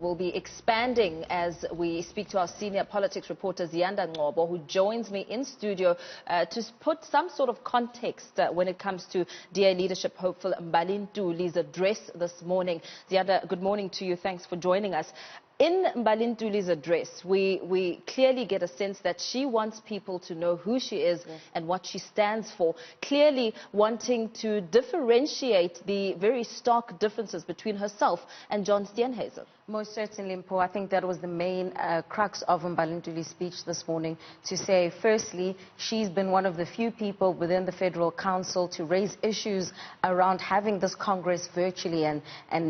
We'll be expanding as we speak to our senior politics reporter Ziyanda Ngcobo, who joins me in studio to put some sort of context when it comes to DA leadership hopeful Mbali Ntuli's address this morning. Ziyanda, good morning to you. Thanks for joining us. In Mbali Ntuli's address, we clearly get a sense that she wants people to know who she is and what she stands for, clearly wanting to differentiate the very stark differences between herself and John Steenhuisen. Most certainly, Mpo. I think that was the main crux of Mbali Ntuli's speech this morning, to say, firstly, she's been one of the few people within the Federal Council to raise issues around having this Congress virtually, and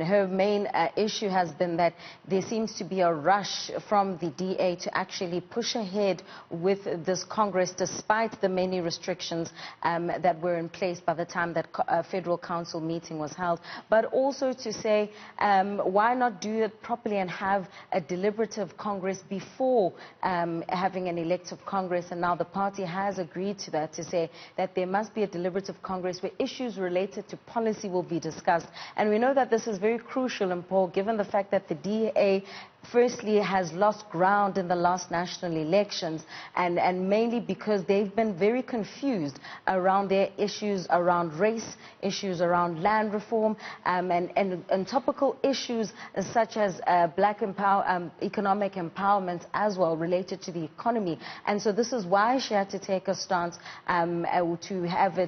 her main issue has been that there seems to be a rush from the DA to actually push ahead with this Congress, despite the many restrictions that were in place by the time that Federal Council meeting was held. But also to say, why not do it properly and have a deliberative Congress before having an elective Congress? And now the party has agreed to that, to say that there must be a deliberative Congress where issues related to policy will be discussed. And we know that this is very crucial, and Paul, given the fact that the DA firstly has lost ground in the last national elections, and mainly because they've been very confused around their issues around race, issues around land reform, and topical issues such as black economic empowerment as well, related to the economy. And so this is why she had to take a stance to have a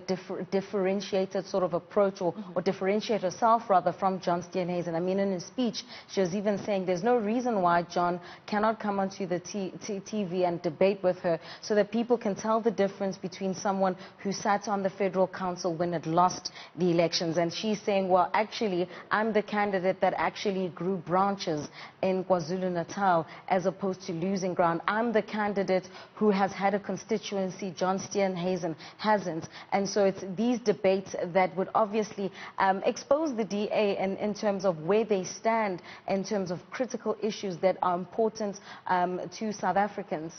differentiated sort of approach, or differentiate herself rather from John Steenhuisen. I mean, in his speech, she was even saying there's no reason why John cannot come onto the TV and debate with her, so that people can tell the difference between someone who sat on the Federal Council when it lost the elections. And she's saying, well, actually, I'm the candidate that actually grew branches in KwaZulu-Natal as opposed to losing ground. I'm the candidate who has had a constituency John Steenhuisen hasn't. And so it's these debates that would obviously expose the DA in terms of where they stand in terms of critical issues that are important to South Africans.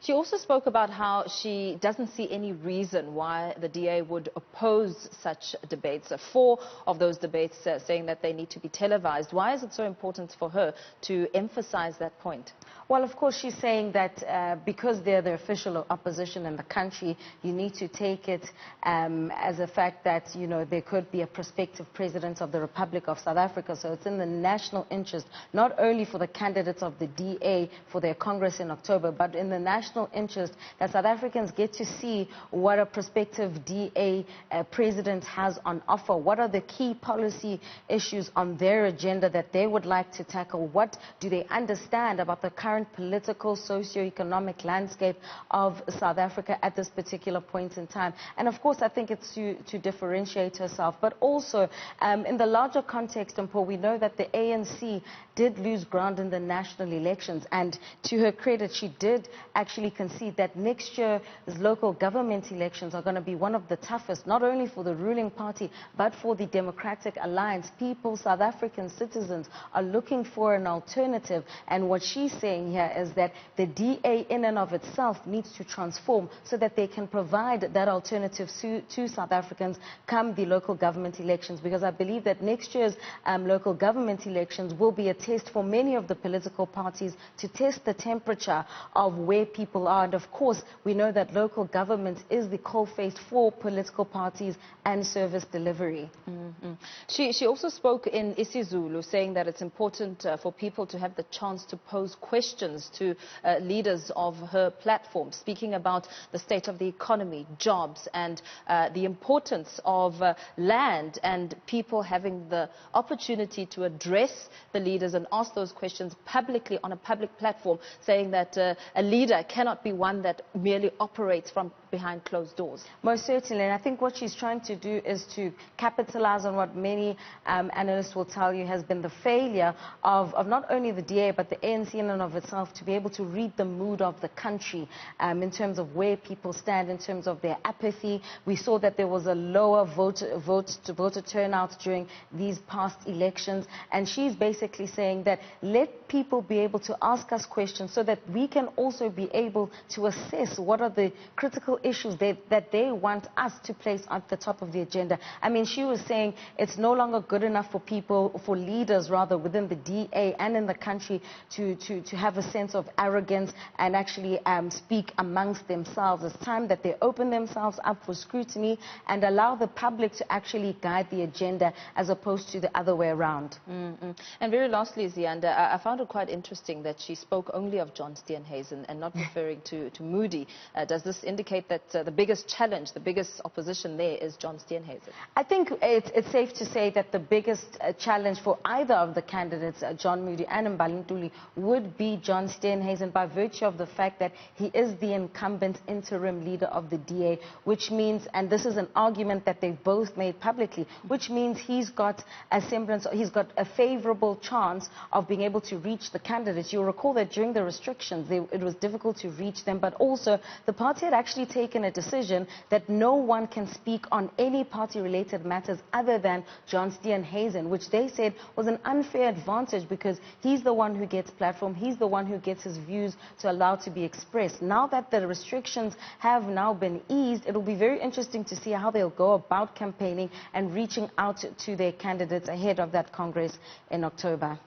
She also spoke about how she doesn't see any reason why the DA would oppose such debates. 4 of those debates saying that they need to be televised. Why is it so important for her to emphasize that point? Well, of course, she's saying that because they're the official opposition in the country, you need to take it as a fact that, you know, there could be a prospective president of the Republic of South Africa. So it's in the national interest, not only for the candidates of the DA for their Congress in October, but in the national interest that South Africans get to see what a prospective DA president has on offer. What are the key policy issues on their agenda that they would like to tackle? What do they understand about the current political, socio-economic landscape of South Africa at this particular point in time? And of course, I think it's to differentiate herself, but also in the larger context, and Paul, we know that the ANC did lose ground in the national elections, and to her credit, she did actually concede that next year's local government elections are going to be one of the toughest, not only for the ruling party, but for the Democratic Alliance. People, South African citizens, are looking for an alternative, and what she's saying here is that the DA in and of itself needs to transform so that they can provide that alternative to South Africans come the local government elections, because I believe that next year's local government elections will be a test for many of the political parties to test the temperature of where people are. And of course, we know that local government is the coalface for political parties and service delivery. She also spoke in isiZulu, saying that it's important for people to have the chance to pose questions to leaders of her platform, speaking about the state of the economy, jobs, and the importance of land, and people having the opportunity to address the leaders and ask those questions publicly on a public platform, saying that a leader cannot be one that merely operates from behind closed doors. Most certainly, and I think what she's trying to do is to capitalize on what many analysts will tell you has been the failure of not only the DA but the ANC in and of itself to be able to read the mood of the country in terms of where people stand, in terms of their apathy. We saw that there was a lower voter turnout during these past elections, and she's basically saying that let people be able to ask us questions so that we can also be able able to assess what are the critical issues that they want us to place at the top of the agenda. I mean, she was saying it's no longer good enough for people, for leaders rather, within the DA and in the country to have a sense of arrogance and actually speak amongst themselves. It's time that they open themselves up for scrutiny and allow the public to actually guide the agenda as opposed to the other way around. And very lastly, Ziyanda, I found it quite interesting that she spoke only of John Steenhuisen and not referring to Moody. Does this indicate that the biggest challenge, the biggest opposition there is John Steenhuisen? I think it's safe to say that the biggest challenge for either of the candidates, John Moody and Mbali Ntuli, would be John Steenhuisen by virtue of the fact that he is the incumbent interim leader of the DA, which means, and this is an argument that they've both made publicly, which means he's got a semblance, he's got a favorable chance of being able to reach the candidates. You'll recall that during the restrictions, it was difficult to reach them, but also the party had actually taken a decision that no one can speak on any party-related matters other than John Steenhuisen, which they said was an unfair advantage because he's the one who gets platform, he's the one who gets his views to allow to be expressed. Now that the restrictions have now been eased, it will be very interesting to see how they'll go about campaigning and reaching out to their candidates ahead of that Congress in October.